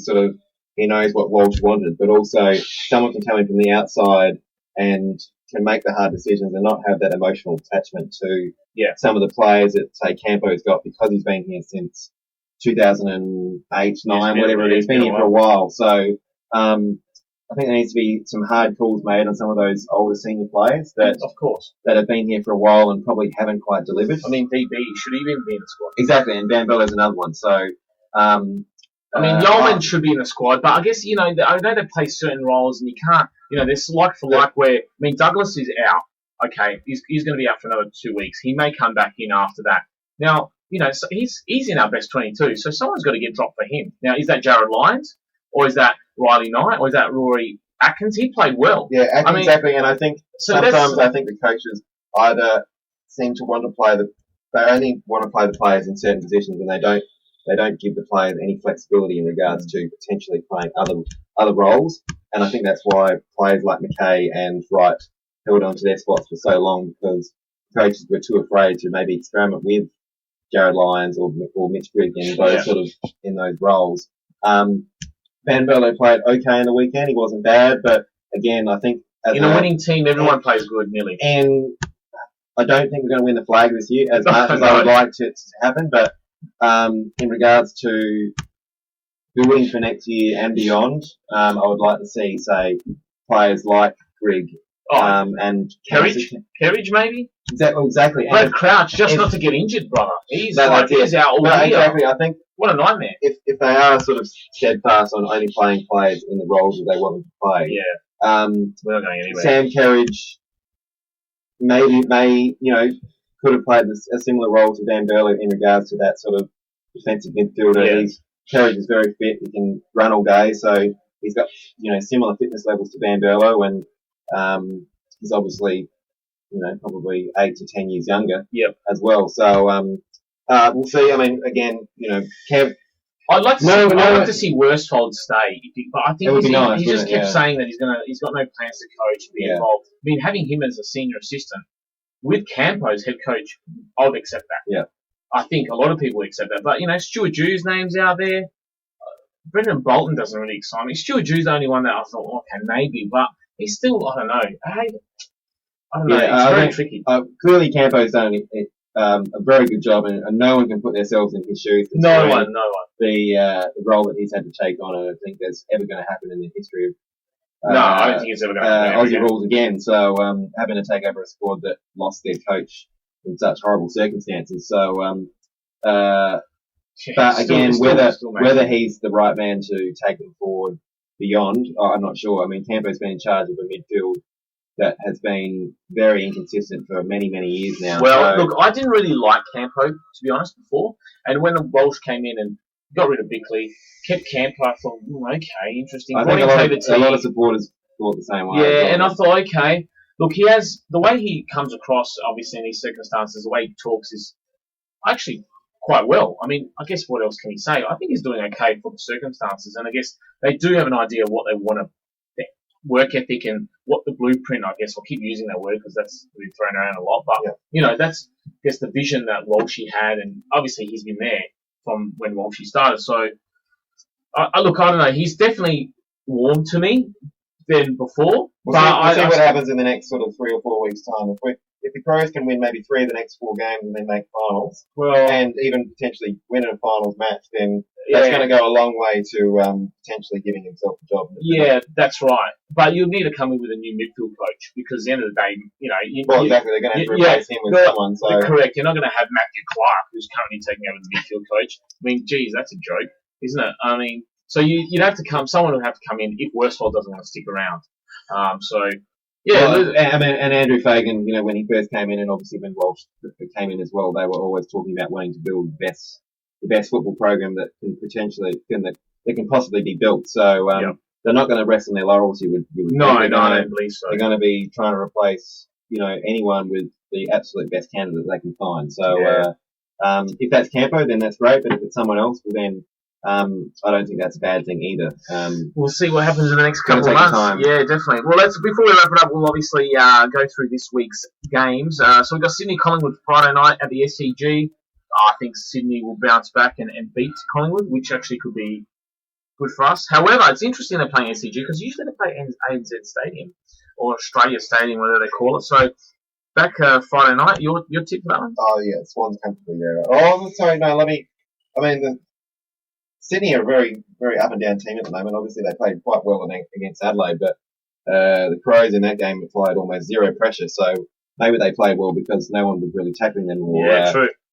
knows what Walsh wanted, but also someone can come in from the outside and can make the hard decisions and not have that emotional attachment to some of the players that, say, Campo's got because he's been here since 2008, 9, whatever it is. He's been here for a while. So I think there needs to be some hard calls made on some of those older senior players that have been here for a while and probably haven't quite delivered. I mean, DB should even be in the squad. Exactly, and Van Bello's another one. So Yeoman should be in the squad, but I guess, I know they play certain roles and you can't, there's like for like where, Douglas is out. Okay, he's going to be out for another 2 weeks. He may come back in after that. Now, so he's in our best 22, so someone's got to get dropped for him. Now, is that Jared Lyons? Or is that Riley Knight? Or is that Rory Atkins? He played well. Yeah, exactly, and I think sometimes the coaches either seem to want to play they only want to play the players in certain positions and they don't give the players any flexibility in regards to potentially playing other roles. And I think that's why players like McKay and Wright held on to their spots for so long because coaches were too afraid to maybe experiment with Jared Lyons or Mitch Grigg in those in those roles. Van Bello played okay in the weekend. He wasn't bad, but again, I think in a winning team, everyone plays good, nearly. And I don't think we're going to win the flag this year as much as I would like to happen. But in regards to building for next year and beyond, I would like to see, say, players like Grigg and Kerridge maybe. Exactly. Brad Crouch, just not to get injured, brother. He's out all year. Exactly. I think what a nightmare. If they are sort of steadfast on only playing players in the roles that they want them to play, we're not going anywhere. Sam Kerridge could have played a similar role to Van Berlo in regards to that sort of defensive midfielder. Yeah. Kerridge is very fit. He can run all day, so he's got similar fitness levels to Van Berlo, and he's obviously probably 8 to 10 years younger as well. So we'll see. I mean, again, Kev. I'd like to see Worsfold stay, but I think he just kept saying that he's got no plans to coach and be involved. I mean, having him as a senior assistant with Campo as head coach, I would accept that. Yeah. I think a lot of people accept that. But, Stuart Jew's name's out there. Brendan Bolton doesn't really excite me. Stuart Jew's the only one that I thought, okay, maybe. But he's still, I don't know. I don't know. It's very tricky. Clearly, Campo's done a very good job, and no one can put themselves in his shoes. No one. The role that he's had to take on, and I think that's ever going to happen in the history of I don't think it's ever going to happen. Aussie rules again. So having to take over a squad that lost their coach in such horrible circumstances. So, but again, whether he's the right man to take them forward beyond, I'm not sure. I mean, Campo's been in charge of a midfield that has been very inconsistent for many, many years now. Well, look, I didn't really like Campo, to be honest, before. And when Walsh came in and got rid of Bickley, kept Campo, I thought, okay, interesting. I think a lot of supporters thought the same way. Yeah, and I thought, okay. Look, he has, the way he comes across, obviously, in these circumstances, the way he talks is actually quite well. I mean, I guess what else can he say? I think he's doing okay for the circumstances. And I guess they do have an idea of what they want to, work ethic and what the blueprint, I guess. I'll keep using that word because that's been thrown around a lot. But, that's, I guess, the vision that Walshy had. And obviously he's been there from when Walshy started. So, I don't know. He's definitely warm to me than before. We'll see what happens in the next sort of 3 or 4 weeks' time. If the Crows can win maybe 3 of the next 4 games and then make finals, and even potentially win a finals match, then that's going to go a long way to potentially giving himself a job. Yeah, that's right. But you'll need to come in with a new midfield coach because at the end of the day, exactly, they're going to have to replace him with someone. So correct, you're not going to have Matthew Clark, who's currently taking over the midfield coach. I mean, geez, that's a joke, isn't it? I mean, so you'd have to someone would have to come in if Worsfold doesn't want to stick around. Well, and Andrew Fagan, when he first came in, and obviously when Walsh came in as well, they were always talking about wanting to build the best football program that can possibly be built. So they're not going to rest on their laurels. You would No, I don't believe so. They're going to be trying to replace anyone with the absolute best candidate they can find. So if that's Campo, then that's great. But if it's someone else, well then. I don't think that's a bad thing either. We'll see what happens in the next couple of months. Time. Yeah, definitely. Well, before we wrap it up, we'll obviously go through this week's games. So we've got Sydney Collingwood Friday night at the SCG. I think Sydney will bounce back and beat Collingwood, which actually could be good for us. However, it's interesting they're playing SCG because usually they play ANZ Stadium or Australia Stadium, whatever they call it. So back Friday night, your tip for that one? Oh, yeah, Swans comfortably there. Oh, sorry, no, Sydney are a very, very up and down team at the moment. Obviously, they played quite well against Adelaide, but the Crows in that game applied almost zero pressure. So maybe they played well because no one was really tackling them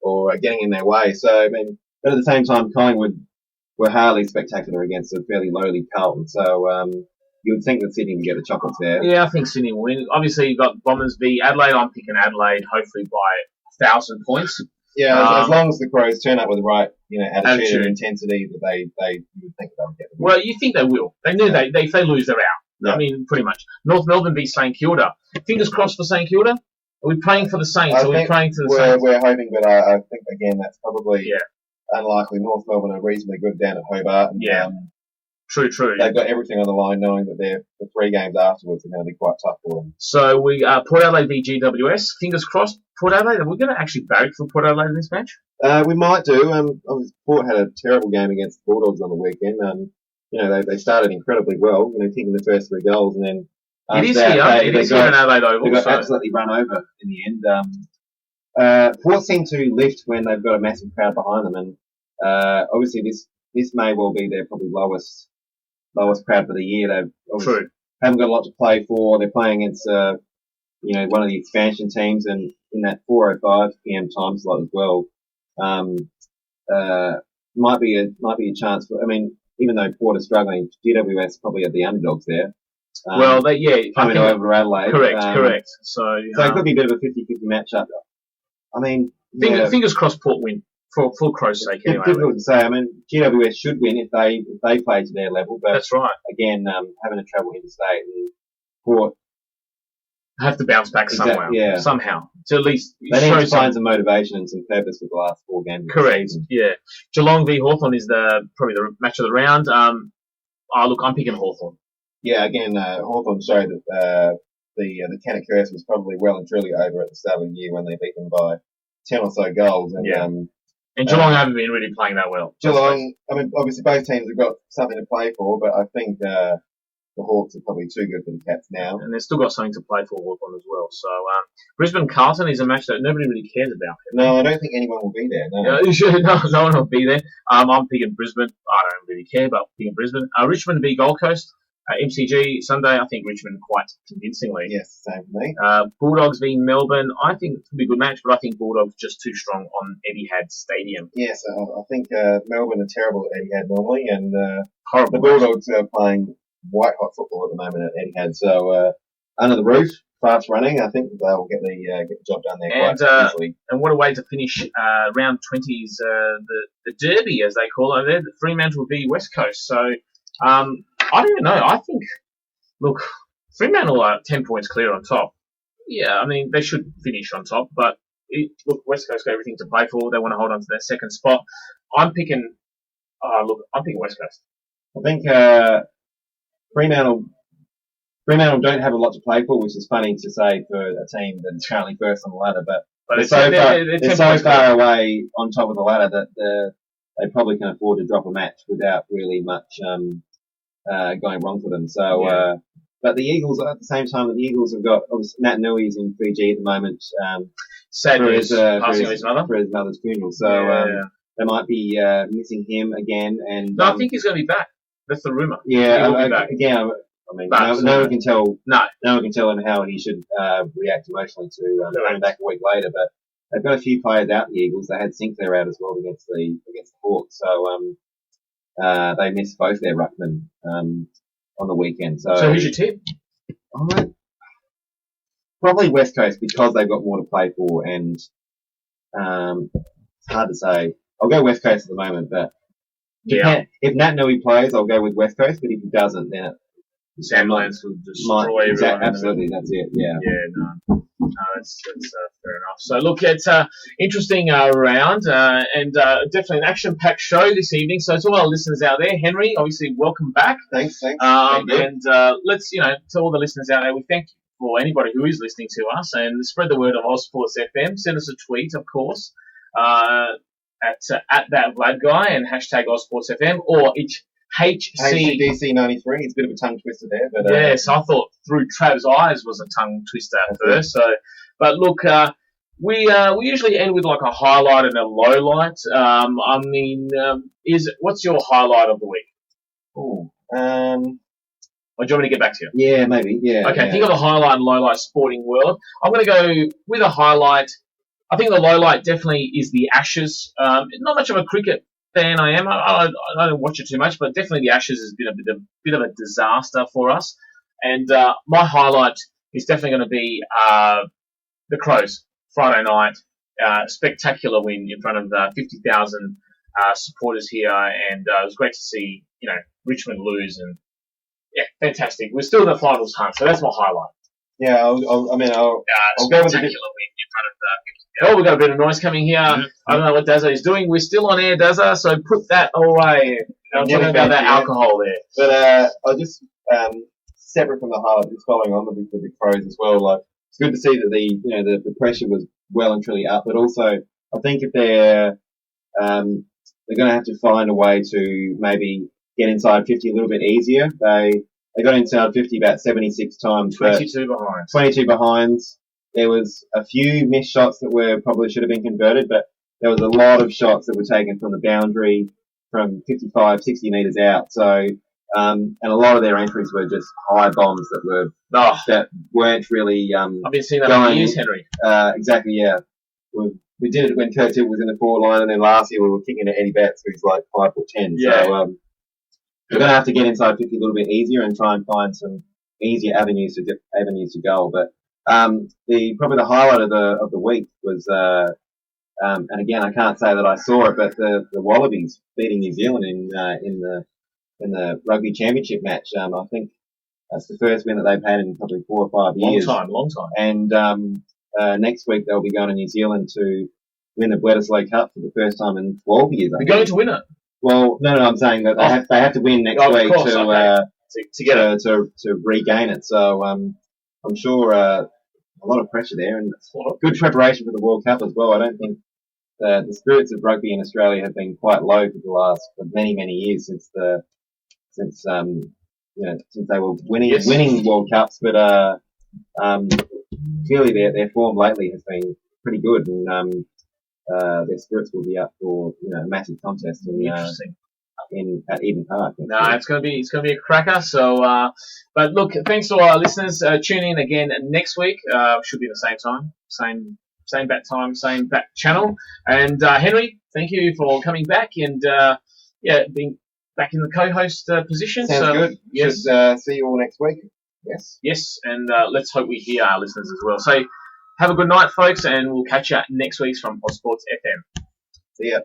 or getting in their way. So but at the same time, Collingwood were hardly spectacular against a fairly lowly Carlton. So you would think that Sydney would get the chocolates there. Yeah, I think Sydney will win. Obviously, you've got Bombers v Adelaide. I'm picking Adelaide, hopefully by 1,000 points. Yeah, as long as the Crows turn up with the right, attitude and intensity, that they you would think they would get the win. Well, you think they will. They knew if they lose, they're out. Yeah. I mean, pretty much. North Melbourne v St Kilda. Fingers crossed for St Kilda. Are we praying for the Saints? Saints? We're hoping, but I think again that's probably unlikely. North Melbourne are reasonably good down at Hobart. And, True. They've got everything on the line, knowing that the 3 games afterwards are going to be quite tough for them. So we Port Adelaide v GWS. Fingers crossed. Port Adelaide. Are we going to actually barrack for Port Adelaide in this match? We might do. Port had a terrible game against the Bulldogs on the weekend. They started incredibly well. Kicking the first 3 goals, and then it is here in Adelaide Oval. They got absolutely run over in the end. Port seem to lift when they've got a massive crowd behind them, and obviously this may well be their probably lowest crowd for the year. They haven't got a lot to play for. They're playing against one of the expansion teams, and in that 4:05 PM time slot as well. Might be a chance for. Even though Port is struggling, GWS probably are the underdogs there. Coming over to Adelaide. Correct. So it could be a bit of a 50-50 matchup. Fingers crossed Port win for Crow's sake. Anyway, difficult to say. GWS should win if they play to their level. But that's right. Again, having to travel interstate, and Port have to bounce back somehow. To at least they need to find some motivation and some purpose for the last 4 games. Correct. Yeah. Geelong v Hawthorn is probably the match of the round. I'm picking Hawthorn. Yeah. Again, Hawthorn showed that the Kennet curse was probably well and truly over at the start of the year when they beat them by 10 or so goals. And Geelong haven't been really playing that well. Geelong, obviously both teams have got something to play for, but I think the Hawks are probably too good for the Cats now. And they've still got something to play for Hawthorn as well. So Brisbane-Carlton is a match that nobody really cares about. No, I don't think anyone will be there. No, no one will be there. I'm picking Brisbane. I don't really care, but I'm picking Brisbane. Richmond v Gold Coast. MCG Sunday, I think Richmond quite convincingly. Yes, same for me. Bulldogs v Melbourne, I think it could be a good match, but I think Bulldogs just too strong on Etihad Stadium. Yes, I think Melbourne are terrible at Etihad normally, and the horrible. Bulldogs are playing white hot football at the moment at Etihad. So under the roof, fast running, I think they'll get the job done there quite easily. And what a way to finish round 20's the Derby, as they call it over there. Fremantle v West Coast. So. I don't even know. I think, Fremantle are 10 points clear on top. Yeah, they should finish on top, but West Coast got everything to play for. They want to hold on to their second spot. I'm picking West Coast. I think Fremantle don't have a lot to play for, which is funny to say for a team that's currently first on the ladder, but they're so far away on top of the ladder that they probably can afford to drop a match without really much going wrong for them. So, but the Eagles, at the same time, the Eagles have got obviously Matt Nui's in Fiji at the moment. Sad news, passing on his mother for his mother's funeral. So they might be missing him again. And no, I think he's going to be back. That's the rumor. Yeah, again. No one can tell. No one can tell him how he should react emotionally to coming back a week later. But they've got a few players out. The Eagles. They had Sinclair out as well against the Hawks. So they missed both their ruckmen on the weekend. So who's your tip? Probably West Coast because they've got more to play for, and it's hard to say. I'll go West Coast at the moment, but if Nat Nui plays, I'll go with West Coast. But if he doesn't, then Sam Lance will destroy everyone. Absolutely, that's it. Yeah. Yeah, no, that's fair enough. So look, it's interesting round, and definitely an action-packed show this evening. So to all our listeners out there, Henry, obviously welcome back. Thanks. And let's to all the listeners out there, we thank you for anybody who is listening to us, and spread the word of Ozsports FM. Send us a tweet, of course, at that Vlad guy and hashtag Ozsports FM or each. HCDC 93. It's a bit of a tongue twister there, but yes, I thought through Trav's eyes was a tongue twister at first. So, but look, we usually end with like a highlight and a low light. What's your highlight of the week? Or do you want me to get back to you? Yeah, maybe. Yeah. Okay, think of a highlight and low light sporting world. I'm going to go with a highlight. I think the low light definitely is the Ashes. Not much of a cricket fan I am. I don't watch it too much, but definitely the Ashes has been a bit of a disaster for us. And my highlight is definitely going to be the Crows Friday night. Spectacular win in front of 50,000 supporters here, and it was great to see Richmond lose. And yeah, fantastic. We're still in the finals hunt, so that's my highlight. Yeah, I'll go with a spectacular win in front of 50,000. Oh, we've got a bit of noise coming here. I don't know what Dazza is doing. We're still on air, Dazza, so put that away. I'm talking about that alcohol there. But I just, separate from the highlight, just following on with the Crows as well, like, it's good to see that the pressure was well and truly up, but also I think if they're going to have to find a way to maybe get inside 50 a little bit easier. They got inside 50 about 76 times. 22 behinds. 22 behinds. There was a few missed shots that probably should have been converted, but there was a lot of shots that were taken from the boundary from 55, 60 metres out. So, and a lot of their entries were just high bombs that weren't really I've been seeing that for years, Henry. Exactly, yeah. We did it when Kurt Tibble was in the forward line, and then last year we were kicking to Eddie Betts, who's like 5'10". Yeah. So we're going to have to get inside 50 a little bit easier and try and find some easier avenues to goal. But probably the highlight of the week was, and again I can't say that I saw it, but the Wallabies beating New Zealand in the rugby championship match. I think that's the first win that they've had in probably 4 or 5 years. Long time. And next week they'll be going to New Zealand to win the Bledisloe Cup for the first time in 12 years. They're going to win it. Well, no, I'm saying that they have to win next week to regain it. So I'm sure a lot of pressure there, and good preparation for the World Cup as well. I don't think the spirits of rugby in Australia have been quite low for many years since they were winning World Cups. But clearly their form lately has been pretty good, and their spirits will be up for a massive contest at Eden Park. No, it's going to be a cracker. So, but look, thanks to our listeners. Tune in again next week. Should be the same time, same bat time, same bat channel. And Henry, thank you for coming back and being back in the co-host position. Sounds good. Yes. Should see you all next week. Yes, and let's hope we hear our listeners as well. So, have a good night, folks, and we'll catch you next week from Ozsports FM. See ya.